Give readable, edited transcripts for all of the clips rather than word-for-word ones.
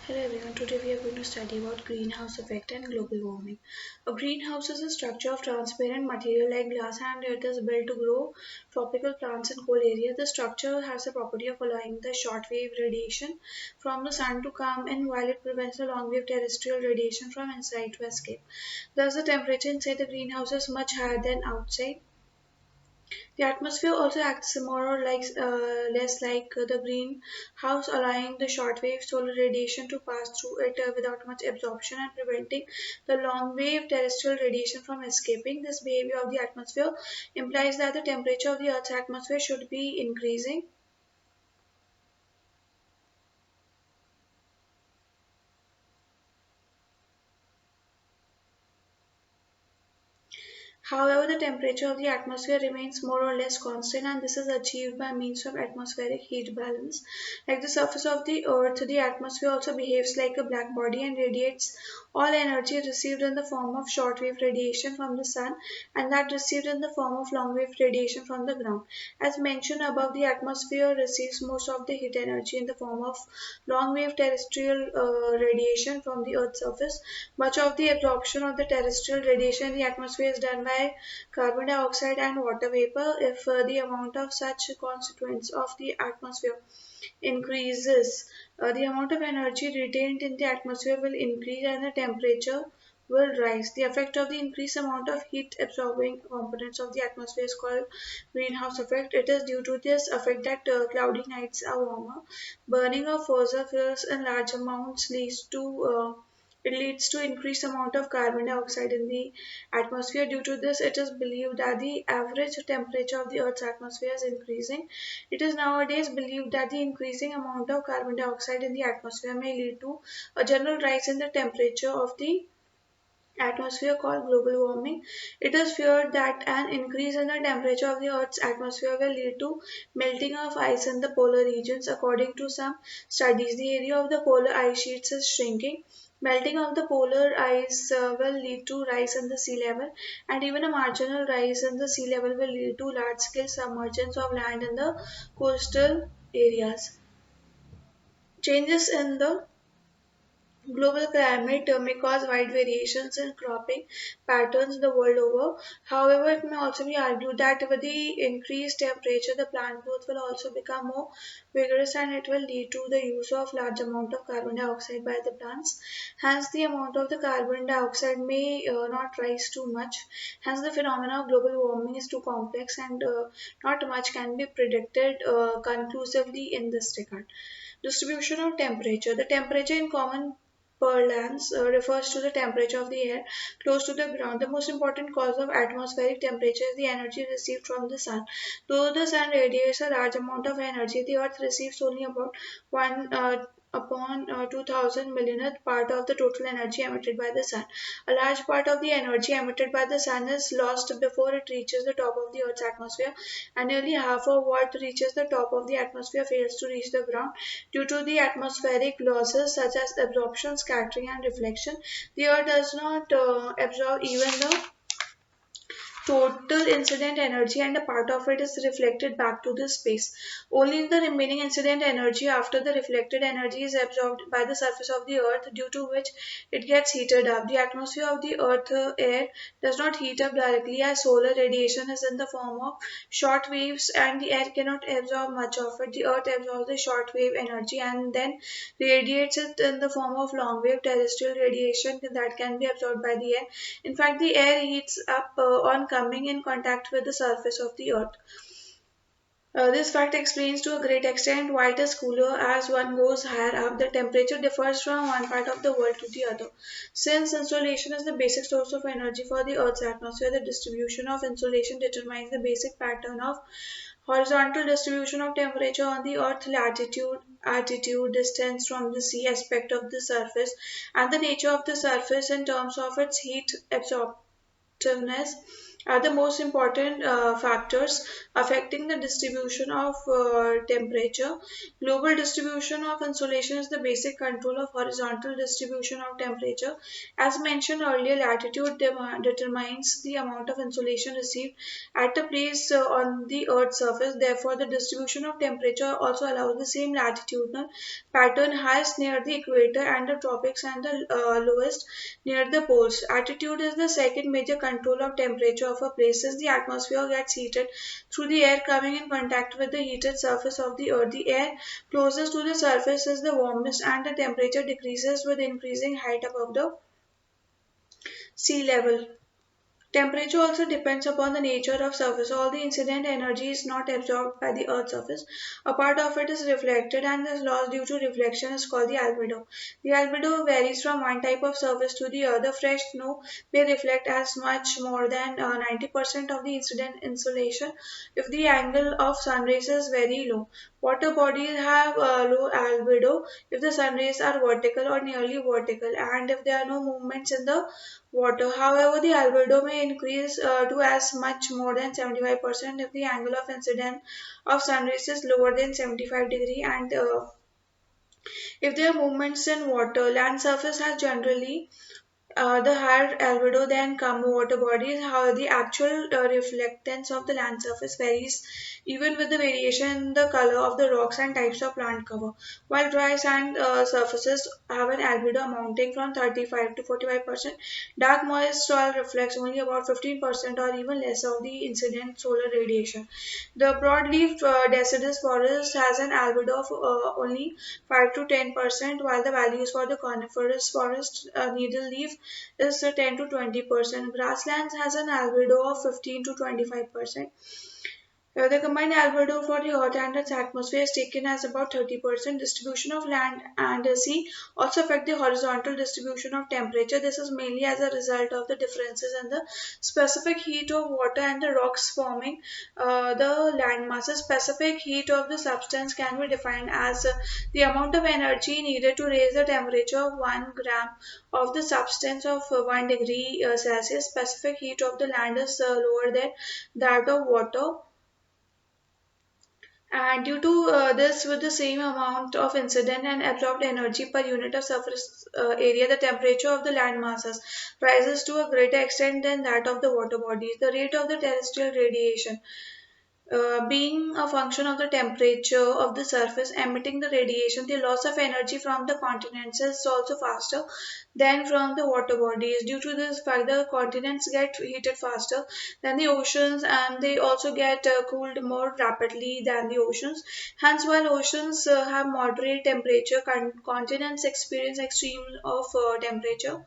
Hello everyone, today we are going to study about greenhouse effect and global warming. A greenhouse is a structure of transparent material like glass and it is built to grow tropical plants in cold areas. The structure has the property of allowing the short-wave radiation from the sun to come in while it prevents the long-wave terrestrial radiation from inside to escape. Thus the temperature inside the greenhouse is much higher than outside. The atmosphere also acts more or less like the greenhouse, allowing the short-wave solar radiation to pass through it without much absorption and preventing the long-wave terrestrial radiation from escaping. This behavior of the atmosphere implies that the temperature of the Earth's atmosphere should be increasing. However, the temperature of the atmosphere remains more or less constant, and this is achieved by means of atmospheric heat balance. Like the surface of the Earth, the atmosphere also behaves like a black body and radiates all energy received in the form of shortwave radiation from the sun and that received in the form of longwave radiation from the ground. As mentioned above, the atmosphere receives most of the heat energy in the form of long-wave terrestrial radiation from the Earth's surface. Much of the absorption of the terrestrial radiation in the atmosphere is done by carbon dioxide and water vapor. If the amount of such constituents of the atmosphere increases, the amount of energy retained in the atmosphere will increase and the temperature will rise. The effect of the increased amount of heat absorbing components of the atmosphere is called greenhouse effect. It is due to this effect that cloudy nights are warmer. Burning of fossil fuels in large amounts leads to increased amount of carbon dioxide in the atmosphere. Due to this, it is believed that the average temperature of the Earth's atmosphere is increasing. It is nowadays believed that the increasing amount of carbon dioxide in the atmosphere may lead to a general rise in the temperature of the atmosphere called global warming. It is feared that an increase in the temperature of the Earth's atmosphere will lead to melting of ice in the polar regions. According to some studies, the area of the polar ice sheets is shrinking. Melting of the polar ice will lead to rise in the sea level, and even a marginal rise in the sea level will lead to large-scale submergence of land in the coastal areas. Changes in the global climate may cause wide variations in cropping patterns the world over. However, it may also be argued that with the increased temperature, the plant growth will also become more vigorous and it will lead to the use of large amount of carbon dioxide by the plants. Hence, the amount of the carbon dioxide may not rise too much. Hence, the phenomena of global warming is too complex and not much can be predicted conclusively in this regard. Distribution of temperature. The temperature in common parlance refers to the temperature of the air close to the ground. The most important cause of atmospheric temperature is the energy received from the sun. Though the sun radiates a large amount of energy, the earth receives only about 1 upon 2000 millionth part of the total energy emitted by the sun. A large part of the energy emitted by the sun is lost before it reaches the top of the earth's atmosphere, and nearly half of what reaches the top of the atmosphere fails to reach the ground due to the atmospheric losses such as absorption, scattering and reflection. The earth does not absorb even the total incident energy and a part of it is reflected back to the space. Only the remaining incident energy after the reflected energy is absorbed by the surface of the earth, due to which it gets heated up. The atmosphere of the earth air does not heat up directly as solar radiation is in the form of short waves and the air cannot absorb much of it. The earth absorbs the short wave energy and then radiates it in the form of long wave terrestrial radiation that can be absorbed by the air. In fact, the air heats up on coming in contact with the surface of the earth. This fact explains to a great extent why it is cooler as one goes higher up. The temperature differs from one part of the world to the other. Since insolation is the basic source of energy for the Earth's atmosphere, the distribution of insolation determines the basic pattern of horizontal distribution of temperature on the Earth: latitude, altitude, distance from the sea, aspect of the surface, and the nature of the surface in terms of its heat absorptiveness are the most important factors affecting the distribution of temperature. Global distribution of insolation is the basic control of horizontal distribution of temperature. As mentioned earlier, latitude determines the amount of insolation received at a place on the Earth's surface. Therefore, the distribution of temperature also allows the same latitudinal pattern, highest near the equator and the tropics, and the lowest near the poles. Altitude is the second major control of temperature of a place. Since the atmosphere gets heated through the air coming in contact with the heated surface of the earth, the air closest to the surface is the warmest and the temperature decreases with increasing height above the sea level. Temperature also depends upon the nature of surface. All the incident energy is not absorbed by the Earth's surface. A part of it is reflected and is lost due to reflection is called the albedo. The albedo varies from one type of surface to the other. Fresh snow may reflect as much more than 90% of the incident insolation if the angle of sun rays is very low. Water bodies have a low albedo if the sun rays are vertical or nearly vertical and if there are no movements in the water. However, the albedo may increase to as much more than 75% if the angle of incidence of sun rays is lower than 75 degree and if there are movements in water. Land surface has generally the higher albedo than calmer water bodies. However, the actual reflectance of the land surface varies even with the variation in the color of the rocks and types of plant cover. While dry sand surfaces have an albedo amounting from 35 to 45%, dark moist soil reflects only about 15% or even less of the incident solar radiation. The broadleaf deciduous forest has an albedo of only 5 to 10%, while the values for the coniferous forest needle leaf is 10 to 20%. Grasslands has an albedo of 15 to 25%. The combined albedo for the Earth and its atmosphere is taken as about 30%. Distribution of land and the sea also affect the horizontal distribution of temperature. This is mainly as a result of the differences in the specific heat of water and the rocks forming the land masses. Specific heat of the substance can be defined as the amount of energy needed to raise the temperature of 1 gram of the substance of 1 degree Celsius. Specific heat of the land is lower than that of water, and due to this, with the same amount of incident and absorbed energy per unit of surface area, the temperature of the land masses rises to a greater extent than that of the water bodies. The rate of the terrestrial radiation being a function of the temperature of the surface emitting the radiation, the loss of energy from the continents is also faster than from the water bodies. Due to this fact, the continents get heated faster than the oceans and they also get cooled more rapidly than the oceans. Hence, while oceans have moderate temperature, continents experience extreme of temperature.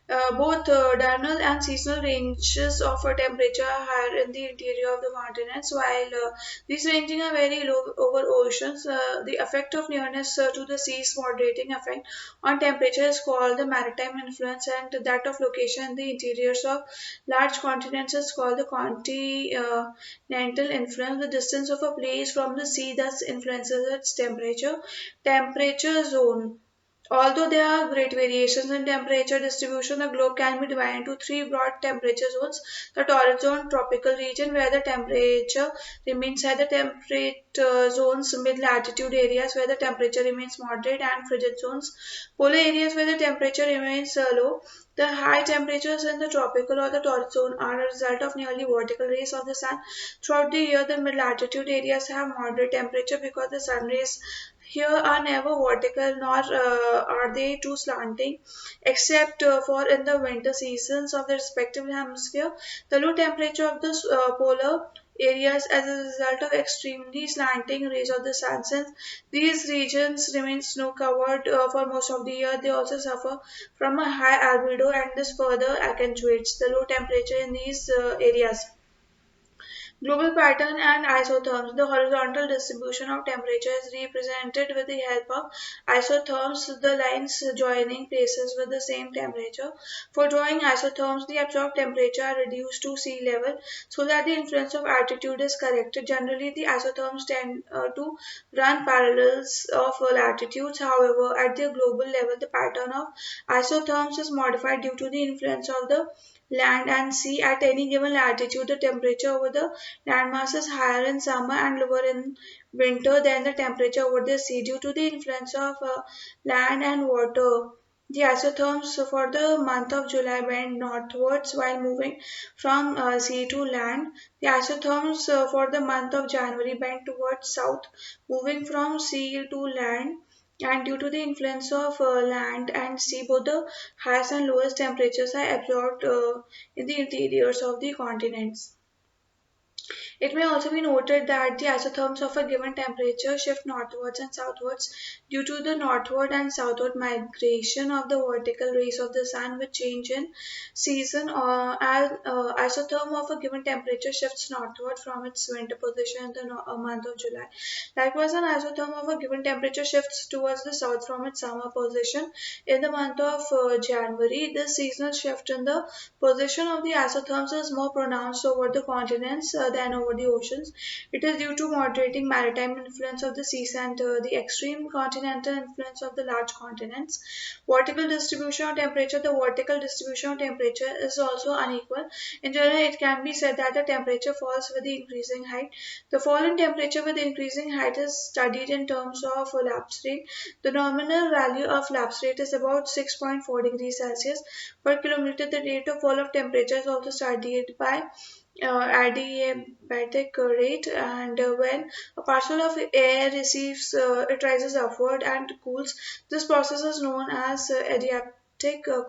Both diurnal and seasonal ranges of temperature are higher in the interior of the continents, while these ranging are very low over oceans. The effect of nearness to the sea's moderating effect on temperature is called the maritime influence, and that of location in the interiors of large continents is called the continental influence. The distance of a place from the sea thus influences its temperature. Temperature zone. Although there are great variations in temperature distribution, the globe can be divided into three broad temperature zones. The torrid zone, tropical region where the temperature remains high, the temperate zones, mid-latitude areas where the temperature remains moderate, and frigid zones, polar areas where the temperature remains low. The high temperatures in the tropical or the torrid zone are a result of nearly vertical rays of the sun. Throughout the year, the mid-latitude areas have moderate temperature because the sun rays here are never vertical nor are they too slanting, except for in the winter seasons of the respective hemisphere. The low temperature of the polar areas as a result of extremely slanting rays of the sun. Since these regions remain snow covered for most of the year, they also suffer from a high albedo, and this further accentuates the low temperature in these areas. Global pattern and isotherms. The horizontal distribution of temperature is represented with the help of isotherms, the lines joining places with the same temperature. For drawing isotherms, the absorbed temperature are reduced to sea level so that the influence of altitude is corrected. Generally, the isotherms tend to run parallels of latitudes. However, at the global level, the pattern of isotherms is modified due to the influence of the land and sea. At any given latitude, the temperature over the landmass is higher in summer and lower in winter than the temperature over the sea due to the influence of land and water. The isotherms for the month of July went northwards while moving from sea to land. The isotherms for the month of January bent towards south, moving from sea to land. And due to the influence of land and sea, both the highest and lowest temperatures are absorbed in the interiors of the continents. It may also be noted that the isotherms of a given temperature shift northwards and southwards due to the northward and southward migration of the vertical rays of the sun with change in season. As isotherm of a given temperature shifts northward from its winter position in the month of July. Likewise, an isotherm of a given temperature shifts towards the south from its summer position in the month of January. This seasonal shift in the position of the isotherms is more pronounced over the continents than over the oceans. It is due to moderating maritime influence of the seas and the extreme continental influence of the large continents. Vertical distribution of temperature. The vertical distribution of temperature is also unequal. In general, it can be said that the temperature falls with the increasing height. The fall in temperature with increasing height is studied in terms of lapse rate. The nominal value of lapse rate is about 6.4 degrees Celsius per kilometer. The rate of fall of temperature is also studied by adiabatic rate, and when a parcel of air receives it rises upward and cools. This process is known as adiabatic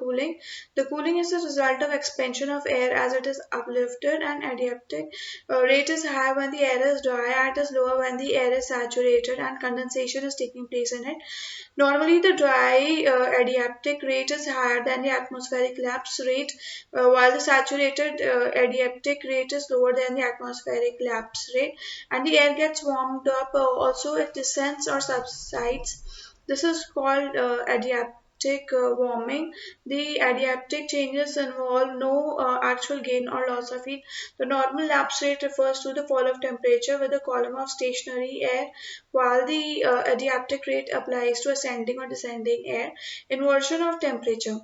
cooling. The cooling is the result of expansion of air as it is uplifted, and adiabatic rate is high when the air is dry and is lower when the air is saturated and condensation is taking place in it. Normally, the dry adiabatic rate is higher than the atmospheric lapse rate, while the saturated adiabatic rate is lower than the atmospheric lapse rate, and the air gets warmed up. Also, it descends or subsides. This is called adiabatic warming. The adiabatic changes involve no actual gain or loss of heat. The normal lapse rate refers to the fall of temperature with a column of stationary air, while the adiabatic rate applies to ascending or descending air. Inversion of temperature.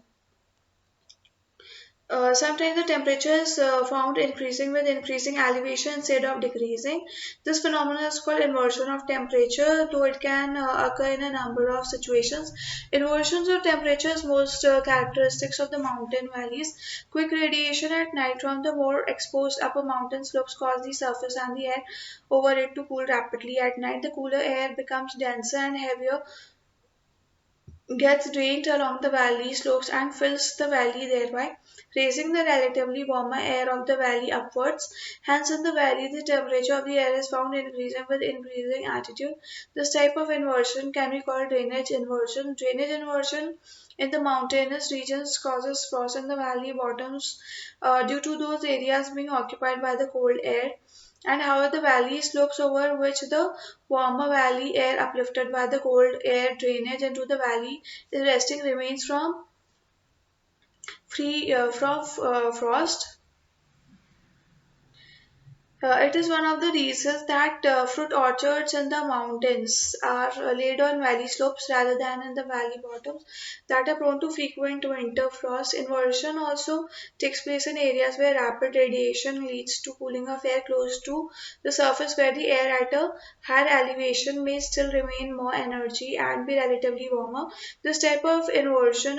Sometimes the temperature is found increasing with increasing elevation instead of decreasing. This phenomenon is called inversion of temperature, though it can occur in a number of situations. Inversions of temperature is most characteristics of the mountain valleys. Quick radiation at night from the more exposed upper mountain slopes cause the surface and the air over it to cool rapidly. At night, the cooler air becomes denser and heavier, gets drained along the valley slopes and fills the valley, thereby raising the relatively warmer air of the valley upwards. Hence, in the valley, the temperature of the air is found increasing with increasing altitude. This type of inversion can be called drainage inversion. Drainage inversion in the mountainous regions causes frost in the valley bottoms due to those areas being occupied by the cold air, and however the valley slopes over which the warmer valley air uplifted by the cold air drainage into the valley is resting remains from free from frost. It is one of the reasons that fruit orchards in the mountains are laid on valley slopes rather than in the valley bottoms that are prone to frequent winter frost. Inversion also takes place in areas where rapid radiation leads to cooling of air close to the surface, where the air at a higher elevation may still remain more energy and be relatively warmer. This type of inversion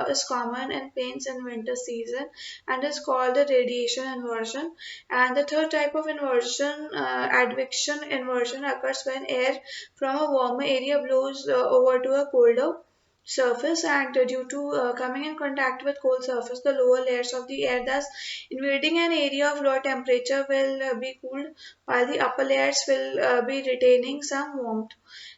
is common in plains in winter season and is called the radiation inversion. And the third type of inversion, advection inversion, occurs when air from a warmer area blows over to a colder surface, and due to coming in contact with cold surface, the lower layers of the air, thus invading an area of lower temperature, will be cooled while the upper layers will be retaining some warmth.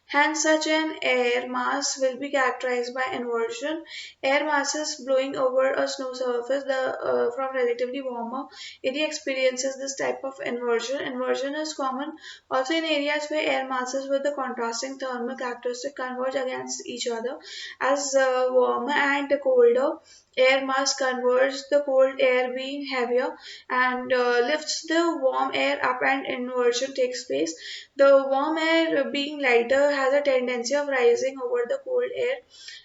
Hence, such an air mass will be characterized by inversion. Air masses blowing over a snow surface from relatively warmer area experiences this type of inversion. Inversion is common also in areas where air masses with the contrasting thermal characteristic converge against each other. As warmer and colder air mass converge, the cold air being heavier and lifts the warm air up, and inversion takes place. The warm air being lighter has a tendency of rising over the cold air,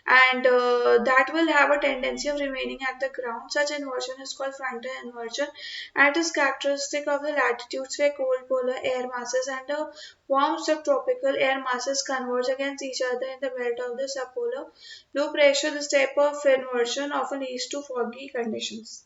and that will have a tendency of remaining at the ground. Such inversion is called frontal inversion and is characteristic of the latitudes where cold polar air masses and warm subtropical air masses converge against each other in the belt of the subpolar low pressure. This type of inversion often leads to foggy conditions.